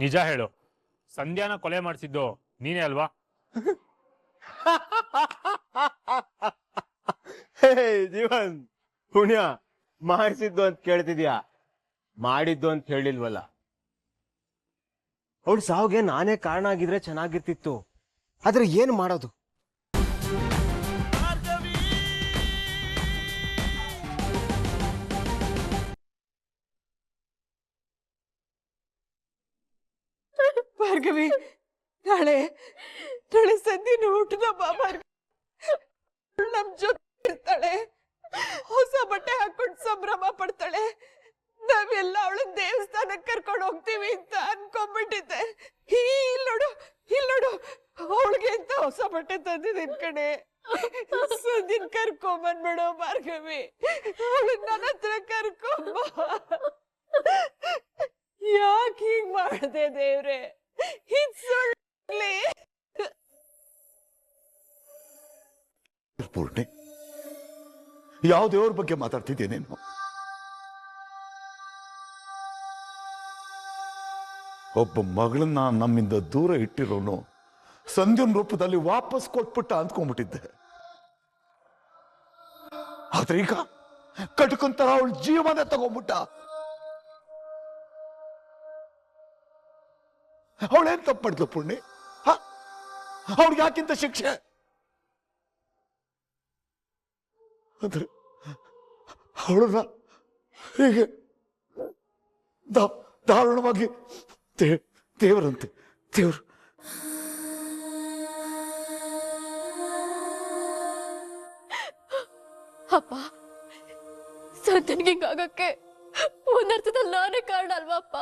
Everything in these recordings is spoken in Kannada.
ನಿಜ ಹೇಳು, ಸಂಧ್ಯಾನ ಕೊಲೆ ಮಾಡಿಸಿದ್ದು ನೀನೇ ಅಲ್ವಾ? ಜೀವನ್ ಪುಣ್ಯ, ಮಾಡಿಸಿದ್ದು ಅಂತ ಕೇಳ್ತಿದ್ಯಾ, ಮಾಡಿದ್ದು ಅಂತ ಹೇಳಿಲ್ವಲ್ಲ. ಅವಳು ಸಾವಿಗೆ ನಾನೇ ಕಾರಣ ಆಗಿದ್ರೆ ಚೆನ್ನಾಗಿರ್ತಿತ್ತು, ಆದ್ರೆ ಏನ್ ಮಾಡೋದು? ಭಾರ್ಗವಿ, ನಾಳೆ ಸಂಧಿನ ಹುಟ್ಟದ ನಮ್ ಜೊತೆ ಇರ್ತಾಳೆ. ಹೊಸ ಬಟ್ಟೆ ಹಾಕೊಂಡು ಸಂಭ್ರಮ ಪಡ್ತಾಳೆ. ನಾವೆಲ್ಲ ಅವಳು ದೇವಸ್ಥಾನಕ್ಕೆ ಕರ್ಕೊಂಡು ಹೋಗ್ತೀವಿ ಅಂತ ಅನ್ಕೊಂಡ್ಬಿಟ್ಟಿದ್ದೆ. ಇಲ್ಲಿ ನೋಡು ಅವಳಿಗೆ ಅಂತ ಹೊಸ ಬಟ್ಟೆ ತಂದಿದ್ದೀನಿ ಕಣೆ. ಸಂಧಿನ ಕರ್ಕೊಂಬಂದ್ಬಿಡು ಭಾರ್ಗವಿ, ಅವಳು ನನ್ನ ಹತ್ರ ಕರ್ಕೊಂಬ. ಯಾಕೆ ಹೀಗ್ ಮಾಡ್ದೆ ದೇವ್ರೆ? ಪೂರ್ಣಿ, ಯಾವ ದೇವ್ರ ಬಗ್ಗೆ ಮಾತಾಡ್ತಿದ್ದೆ ನೀನು? ಒಬ್ಬ ಮಗಳನ್ನ ನಮ್ಮಿಂದ ದೂರ ಇಟ್ಟಿರೋನು ಸಂಧ್ಯಾನ್ ರೂಪದಲ್ಲಿ ವಾಪಸ್ ಕೊಟ್ಬಿಟ್ಟ ಅಂದ್ಕೊಂಡ್ಬಿಟ್ಟಿದ್ದೆ. ಆದ್ರೆ ಈಗ ಕಟ್ಕೊಂತರ ಅವಳ ಜೀವನ ತಗೊಂಡ್ಬಿಟ್ಟ. ಅವಳೇನ್ ತಪ್ಪು ಮಾಡಿದ್ಲು ಪುಣ್ಯ? ಅವಳಿಗೆ ಯಾಕಿಂತ ಶಿಕ್ಷೆ? ಅಂದ್ರೆ ಅವಳನ್ನ ಹೀಗೆ ದಾರುಣವಾಗಿ ದೇವರಂತೆ ದೇವರು ಅಪ್ಪ, ಸಂತನ್ಗೆ ಹಿಂಗಾಗಕ್ಕೆ ಒಂದರ್ಥದಲ್ಲಿ ನಾನೇ ಕಾರಣ ಅಲ್ವಾ ಅಪ್ಪ?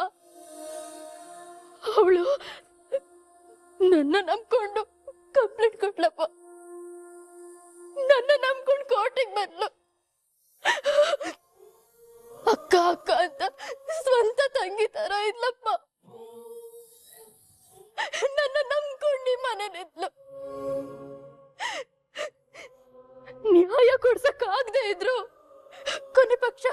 ಅವಳು ನನ್ನ ನಂಬ್ಕೊಂಡು ಕಂಪ್ಲೇಂಟ್ ಕೊಟ್ಲಪ್ಪ. ನನ್ನ ನಂಬ್ಕೊಂಡು ಕೋರ್ಟಿಗೆ ಬಂದ್ಲು. ಅಕ್ಕ ಅಕ್ಕ ಅಂತ ಸ್ವಂತ ತಂಗಿ ತರ ಇದ್ಲಪ್ಪ. ನನ್ನ ನಂಬ್ಕೊಂಡು ಮನೇಲಿದ್ಲು. ನ್ಯಾಯ ಕೊಡ್ಸಕ್ಕಾಗದೆ ಇದ್ರು ಕೊನೆ ಪಕ್ಷ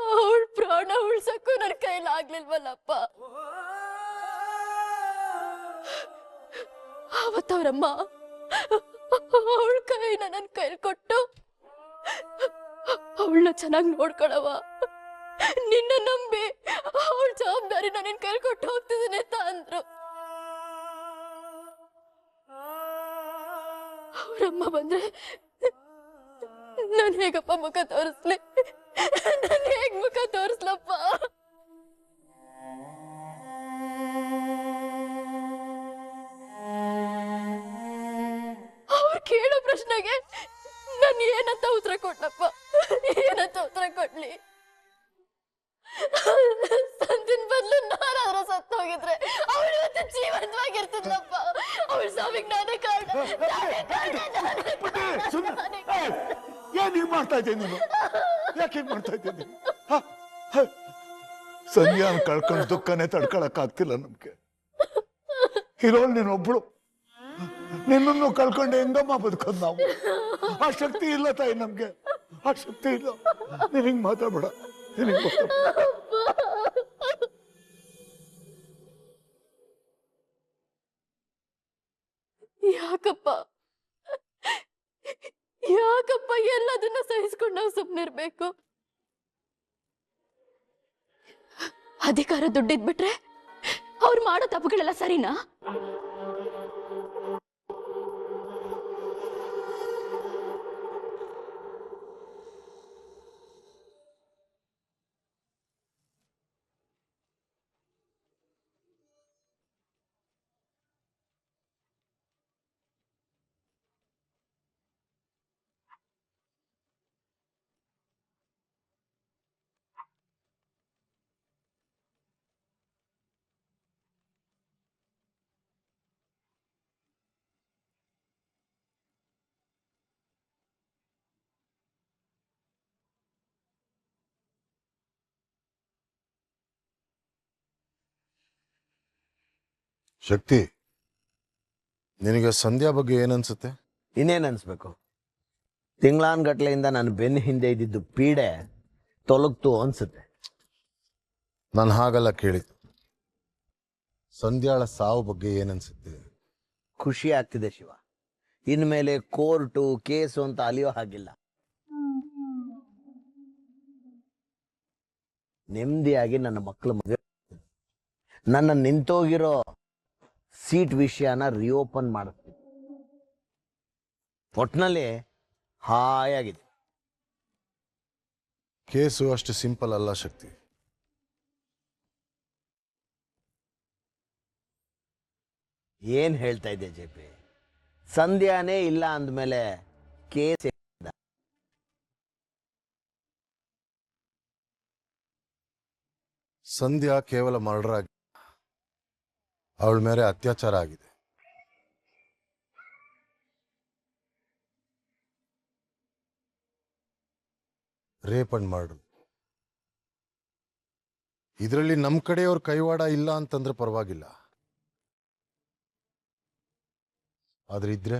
ಅವಳ ಪ್ರಾಣ ಉಳ್ಸಕ್ಕೂ ನನ್ನ ಕೈಲಾಗ್ಲಿಲ್ವಲ್ಲಪ್ಪ. ಅವತ್ತವ್ರಮ್ಮ ಅವಳ ಕೈನ ನನ್ನ ಕೈಲಿ ಕೊಟ್ಟು, ಅವಳನ್ನ ಚೆನ್ನಾಗಿ ನೋಡ್ಕೊಳವ, ನಿನ್ನ ನಂಬಿ ಅವಳ ಜವಾಬ್ದಾರಿನ ನಿನ್ ಕೈಲಿ ಕೊಟ್ಟು ಹೋಗ್ತಿದ್ದೀನಿ ಅಂತ ಅಂದ್ರು. ಅವರಮ್ಮ ಬಂದ್ರೆ ನಾನು ಹೇಗಪ್ಪ ಮುಖ ತೋರಿಸ್ಲಿ? ನಾನು ಹೇಗ್ ಮುಖ ತೋರಿಸ್ಲಪ್ಪ? ಅವ್ರು ಕೇಳೋ ಪ್ರಶ್ನೆಗೆ ನಾನು ಏನಂತ ಉತ್ತರ ಕೊಟ್ಲಪ್ಪ? ಏನಂತ ಉತ್ತರ ಕೊಡ್ಲಿ? ಸಂದಿನ ಬದಲು ನಾನಾದ್ರೂ ಸತ್ತು ಹೋಗಿದ್ರೆ ಅವಳು ಇವತ್ತು ಜೀವಂತವಾಗಿರ್ತಿದ್ಲಪ್ಪ. ಅವಳ ಸಾವಿಗೆ ನಾನೇ ಕಾರಣ. ಏನ್ ಹೀಗ್ ಮಾಡ್ತಾ ಇದ್ದೆ ನೀನು? ಯಾಕೆ ಹೀಗ್ ಮಾಡ್ತಾ ಇದ್ದೆ ನೀನು? ಸಂಧ್ಯಾನ ಕಳ್ಕೊಂಡು ದುಃಖನೇ ತಡ್ಕೊಳಕ್ ಆಗ್ತಿಲ್ಲ ನಮ್ಗೆ. ಇರೋಳು ನೀನೊಬ್ಳು, ನಿನ್ನನ್ನು ಕಳ್ಕೊಂಡು ಹೆಂಗಮ್ಮ ಬದುಕೋದು ನಾವು? ಆ ಶಕ್ತಿ ಇಲ್ಲ ತಾಯಿ ನಮ್ಗೆ, ಆ ಶಕ್ತಿ ಇಲ್ಲ. ನೀನ್ ಹಿಂಗ್ ಮಾತಾಡ್ಬೇಡ, ನೀನ್ ಹಿಂಗ್ ಮಾತಾಡ್ಬೇಡ. ಯಾಕಪ್ಪ ಎಲ್ಲದನ್ನ ಸಹಿಸ್ಕೊಂಡು ನಾವು ಸುಮ್ಮನಿರ್ಬೇಕು? ಅಧಿಕಾರ ದುಡ್ಡಿದ್ಬಿಟ್ರೆ ಅವ್ರು ಮಾಡೋ ತಪ್ಪುಗಳೆಲ್ಲ ಸರಿನಾ? ಶಕ್ತಿ, ನಿನಗೆ ಸಂಧ್ಯಾ ಬಗ್ಗೆ ಏನನ್ಸುತ್ತೆ? ಇನ್ನೇನು ಅನ್ಸ್ಬೇಕು? ತಿಂಗಳಾನ್ಗಟ್ಲೆಯಿಂದ ನಾನು ಬೆನ್ನ ಹಿಂದೆ ಇದ್ದಿದ್ದು ಪೀಡೆ ತೊಲಗ್ತು ಅನ್ಸುತ್ತೆ. ನಾನು ಹಾಗಲ್ಲ ಕೇಳಿದ್ದು. ಸಂಧ್ಯಾಳ ಸಾವು ಬಗ್ಗೆ ಏನನ್ಸುತ್ತೆ? ಖುಷಿ ಆಗ್ತಿದೆ ಶಿವ. ಇನ್ಮೇಲೆ ಕೋರ್ಟು ಕೇಸು ಅಂತ ಅಲಿಯೋ ಹಾಗಿಲ್ಲ. ನೆಮ್ಮದಿಯಾಗಿ ನನ್ನ ಮಕ್ಕಳು ಮದುವೆ, ನನ್ನ ನಿಂತೋಗಿರೋ ಸೀಟ್ ವಿಷಯನ ರಿಓಪನ್ ಮಾಡಿಸ್ತೀನಿ. ಒಟ್ನಲ್ಲಿ ಹಾಯಾಗಿದೆ. ಕೇಸು ಅಷ್ಟು ಸಿಂಪಲ್ ಅಲ್ಲ ಶಕ್ತಿ. ಏನ್ ಹೇಳ್ತಾ ಇದ್ದೆ ಜೆಪಿ? ಸಂಧ್ಯಾನೇ ಇಲ್ಲ ಅಂದ್ಮೇಲೆ ಕೇಸ್ ಸಂಧ್ಯಾ ಕೇವಲ ಮರ್ಡರ್ ಆಗಿ, ಅವಳ ಮೇಲೆ ಅತ್ಯಾಚಾರ ಆಗಿದೆ. Rape and murder. ಇದರಲ್ಲಿ ನಮ್ಮ ಕಡೆಯವ್ರ ಕೈವಾಡ ಇಲ್ಲ ಅಂತಂದ್ರೆ ಪರವಾಗಿಲ್ಲ. ಆದ್ರೆ ಇದ್ರೆ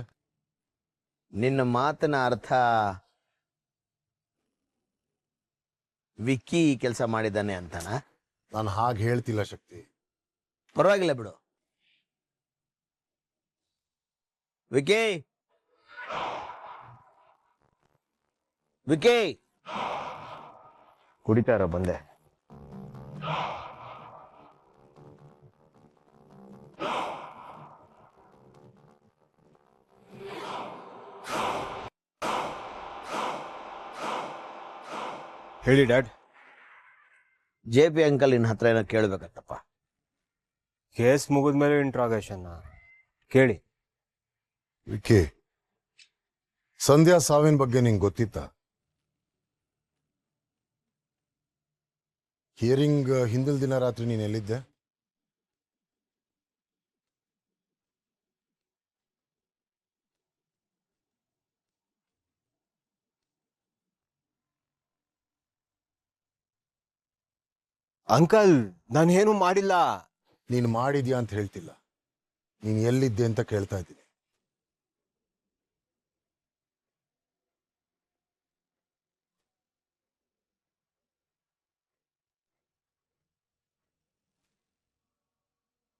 ನಿನ್ನ ಮಾತಿನ ಅರ್ಥ ವಿಕ್ಕಿ ಈ ಕೆಲಸ ಮಾಡಿದ್ದಾನೆ ಅಂತನಾ? ನಾನು ಹಾಗೆ ಹೇಳ್ತಿಲ್ಲ ಶಕ್ತಿ. ಪರವಾಗಿಲ್ಲ ಬಿಡು. ವಿಕಿ, ವಿಕಿ, ಕುಡಿತಾ ಇರೋ ಬಂದೆ. ಹೇಳಿ ಡ್ಯಾಡ್. ಜೆ ಪಿ ಅಂಕಲ್ ನಿನ್ನ ಹತ್ರ ಏನೋ ಕೇಳ್ಬೇಕತ್ತಪ್ಪ. ಕೇಸ್ ಮುಗಿದ್ಮೇಲೆ ಇಂಟ್ರಾಗೇಷನ್ ಕೇಳಿ. ವಿಕಿ, ಸಂಧ್ಯಾ ಸಾವಿನ ಬಗ್ಗೆ ನಿಂಗೆ ಗೊತ್ತಿತ್ತ? ಹಿಯರಿಂಗ್ ಹಿಂದಿನ ದಿನ ರಾತ್ರಿ ನೀನು ಎಲ್ಲಿದ್ದೆ? ಅಂಕಲ್, ನಾನೇನು ಮಾಡಿಲ್ಲ. ನೀನು ಮಾಡಿದ್ಯಾ ಅಂತ ಹೇಳ್ತಿಲ್ಲ, ನೀನು ಎಲ್ಲಿದ್ದೆ ಅಂತ ಕೇಳ್ತಾ ಇದ್ದೀನಿ.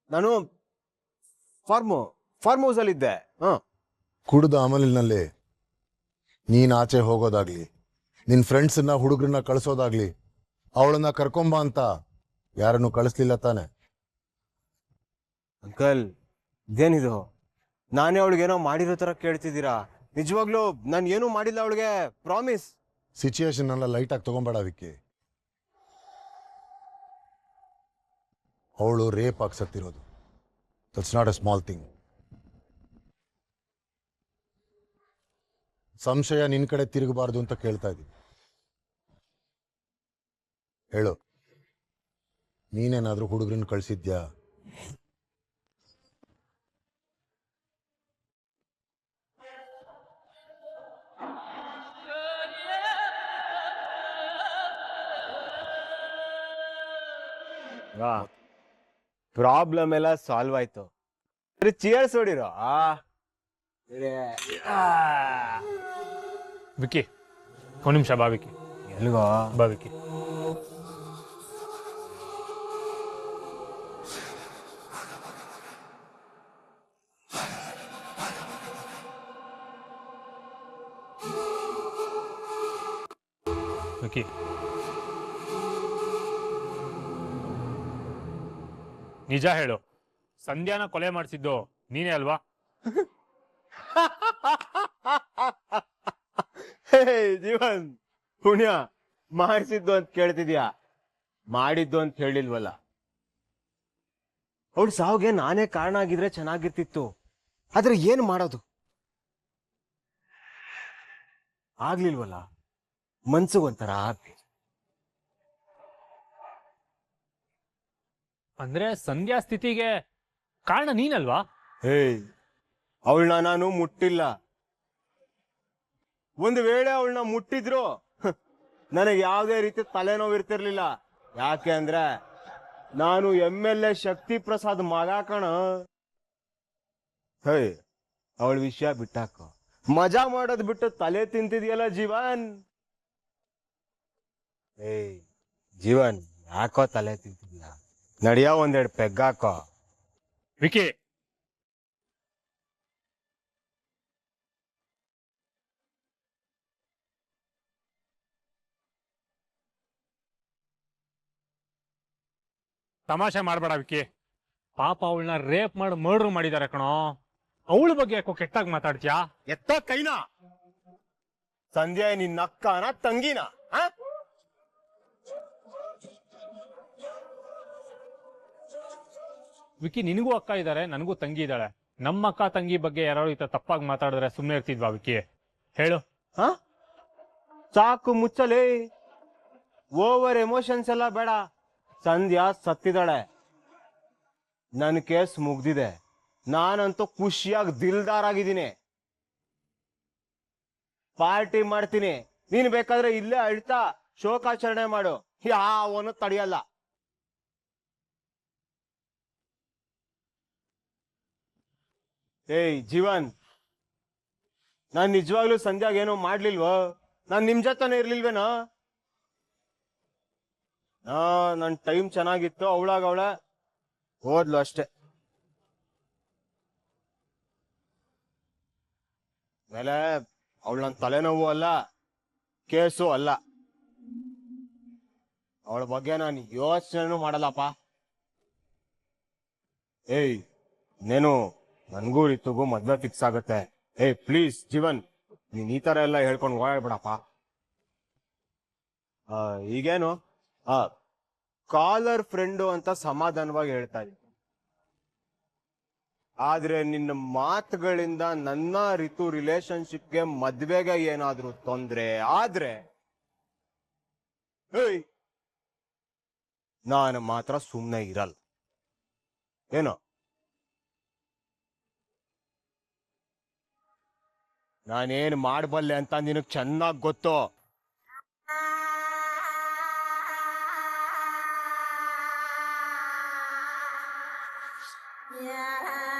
ನಾನು ಫಾರ್ಮ್ ಹೌಸ್ ಅಲ್ಲಿ ಇದ್ದೆ. ಕುಡಿದ ಅಮಲಿನಲ್ಲಿ ನೀನ್ ಆಚೆ ಹೋಗೋದಾಗ್ಲಿ, ನಿನ್ ಫ್ರೆಂಡ್ಸನ್ನ ಹುಡುಗರನ್ನ ಕಳಿಸೋದಾಗ್ಲಿ, ಅವಳನ್ನ ಕರ್ಕೊಂಬ ಅಂತ ಯಾರನ್ನು ಕಳಿಸ್ಲಿಲ್ಲ ತಾನೆ? ಅಂಕಲ್, ಇದೇನಿದು? ನಾನೇ ಅವಳಿಗೇನೋ ಮಾಡಿರೋ ತರ ಕೇಳ್ತಿದ್ದೀರಾ? ನಿಜವಾಗ್ಲೂ ನಾನು ಏನೂ ಮಾಡಿಲ್ಲ ಅವಳಿಗೆ, ಪ್ರಾಮಿಸ್. ಸಿಚುಯೇಷನ್ ಎಲ್ಲ ಲೈಟ್ ಆಗಿ ತಗೊಂಬೇಡ ವಿಕ್ಕಿ. ಅವಳು ರೇಪ್ ಆಗಿ ಸತ್ತಿರೋದು. That's not a small thing. ಸಂಶಯ ನಿನ್ ಕಡೆ ತಿರುಗಬಾರ್ದು ಅಂತ ಕೇಳ್ತಾ ಇದ್ದೀನಿ. ಹೇಳು, ನೀನೇನಾದ್ರೂ ಹುಡುಗರನ್ನ ಕಳಿಸಿದ್ಯಾ? ಪ್ರಾಬ್ಲಮ್ ಎಲ್ಲ ಸಾಲ್ವ್ ಆಯ್ತು. ಚಿಯರ್ಸ್ ಹೊಡಿರೋ. ವಿಕ್ಕಿ, ಒಂದು ನಿಮಿಷ ಬಾ ವಿಕ್ಕಿ. ಎಲ್ಗೋ? ಬಾ ವಿಕ್ಕಿ. ವಿಕ್ಕಿ, ನಿಜ ಹೇಳು, ಸಂಧ್ಯಾನ ಕೊಲೆ ಮಾಡಿಸಿದ್ದು ನೀನೇ ಅಲ್ವಾ? ಜೀವನ್, ಪುಣ್ಯ ಮಾಡಿಸಿದ್ದು ಅಂತ ಕೇಳ್ತಿದ್ಯಾ? ಮಾಡಿದ್ದು ಅಂತ ಹೇಳಿಲ್ವಲ್ಲ. ಅವಳು ಸಾವಿಗೆ ನಾನೇ ಕಾರಣ ಆಗಿದ್ರೆ ಚೆನ್ನಾಗಿರ್ತಿತ್ತು. ಆದ್ರೆ ಏನ್ ಮಾಡೋದು? ಆಗ್ಲಿಲ್ವಲ್ಲ. ಮನ್ಸಿಗೊಂಥರ ಅಂದ್ರೆ ಸಂಧ್ಯಾ ಸ್ಥಿತಿಗೆ ಕಾರಣ ನೀನಲ್ವಾ? ಅವಳನ್ನ ನಾನು ಮುಟ್ಟಿಲ್ಲ. ಒಂದು ವೇಳೆ ಅವಳನ್ನ ಮುಟ್ಟಿದ್ರು ನನಗೆ ಯಾವುದೇ ರೀತಿ ತಲೆನೋವು ಇರ್ತಿರ್ಲಿಲ್ಲ. ಯಾಕೆ ಅಂದ್ರೆ ನಾನು MLA ಶಕ್ತಿ ಪ್ರಸಾದ್ ಮಗ ಕಣ. ಅವಳ ವಿಷಯ ಬಿಟ್ಟಾಕೋ. ಮಜಾ ಮಾಡೋದ್ ಬಿಟ್ಟು ತಲೆ ತಿಂತಿದ್ಯಲ್ಲ ಜೀವನ್. ಜೀವನ್, ಯಾಕೋ ತಲೆ ತಿಂತಿದ್ಯಾ? ನಡಿಯ ಒಂದೆರಡು ಪೆಗ್ ಹಾಕೋ. ವಿಕಿ, ತಮಾಷೆ ಮಾಡ್ಬೇಡ ವಿಕಿ. ಪಾಪ ಅವಳನ್ನ ರೇಪ್ ಮಾಡಿ ಮರ್ಡರ್ ಮಾಡಿದಾರೆ ಕಣೋ. ಅವಳ ಬಗ್ಗೆ ಯಾಕೋ ಕೆಟ್ಟಾಗಿ ಮಾತಾಡ್ತೀಯಾ? ಎತ್ತ ಕೈನ. ಸಂಧ್ಯಾ ನಿನ್ನ ಅಕ್ಕನ ತಂಗಿನ? ವಿಕಿ, ನಿನಗೂ ಅಕ್ಕ ಇದ್ದಾರೆ, ನನಗೂ ತಂಗಿ ಇದ್ದಾಳೆ. ನಮ್ಮ ಅಕ್ಕ ತಂಗಿ ಬಗ್ಗೆ ಯಾರು ಈ ತರ ತಪ್ಪಾಗಿ ಮಾತಾಡಿದ್ರೆ ಸುಮ್ಮನೆ ಇರ್ತಿದ್ವಾ ವಿಕಿ? ಹೇಳು. ಸಾಕು ಮುಚ್ಚಲಿ. ಓವರ್ ಎಮೋಷನ್ಸ್ ಎಲ್ಲ ಬೇಡ. ಸಂಧ್ಯಾ ಸತ್ತಿದ್ದಾಳೆ. ನನ್ನ ಕೇಸ್ ಮುಗ್ದಿದೆ. ನಾನಂತೂ ಖುಷಿಯಾಗಿ ದಿಲ್ದಾರ್ ಆಗಿದ್ದೀನಿ. ಪಾರ್ಟಿ ಮಾಡ್ತೀನಿ. ನೀನ್ ಬೇಕಾದ್ರೆ ಇಲ್ಲೇ ಅಳ್ತಾ ಶೋಕಾಚರಣೆ ಮಾಡು, ಯಾವನು ತಡೆಯಲ್ಲ. ಏಯ್ ಜೀವನ್, ನಾನ್ ನಿಜವಾಗ್ಲೂ ಸಂಧ್ಯಾಗ ಏನೋ ಮಾಡ್ಲಿಲ್ವೋ? ನಾನ್ ನಿಮ್ ಜೊತೆನೇ ಇರ್ಲಿಲ್ವೇನೋ? ನನ್ ಟೈಮ್ ಚೆನ್ನಾಗಿತ್ತು, ಅವಳ ಹೋದ್ಲು ಅಷ್ಟೇ. ಆಮೇಲೆ ಅವಳು ನನ್ನ ತಲೆನೋವು ಅಲ್ಲ, ಕೇಸು ಅಲ್ಲ. ಅವಳ ಬಗ್ಗೆ ನಾನು ಯೋಚನೆನೂ ಮಾಡಲ್ಲಪ್ಪ. ಏಯ್ ನೇನು, ನನ್ಗೂ ರಿತುಗೂ ಮದ್ವೆ ಫಿಕ್ಸ್ ಆಗುತ್ತೆ. ಏಯ್ ಪ್ಲೀಸ್ ಜೀವನ್, ನೀನ್ ಈ ತರ ಎಲ್ಲ ಹೇಳ್ಕೊಂಡು ಓಡಾಡ್ಬಿಡಪ್ಪ. ಈಗೇನು ಕಾಲರ್ ಫ್ರೆಂಡು ಅಂತ ಸಮಾಧಾನವಾಗಿ ಹೇಳ್ತಾ ಇದ್ದೀನಿ. ಆದ್ರೆ ನಿನ್ನ ಮಾತುಗಳಿಂದ ನನ್ನ ರಿತು ರಿಲೇಶನ್ಶಿಪ್ಗೆ ಮದ್ವೆಗೆ ಏನಾದ್ರೂ ತೊಂದ್ರೆ ಆದ್ರೆ ನಾನು ಮಾತ್ರ ಸುಮ್ಮನೆ ಇರಲ್ಲ. ಏನೋ ನಾನೇನ್ ಮಾಡಬಲ್ಲೆ ಅಂತ ನಿನಗ್ ಚೆನ್ನಾಗ್ ಗೊತ್ತು. Yeah.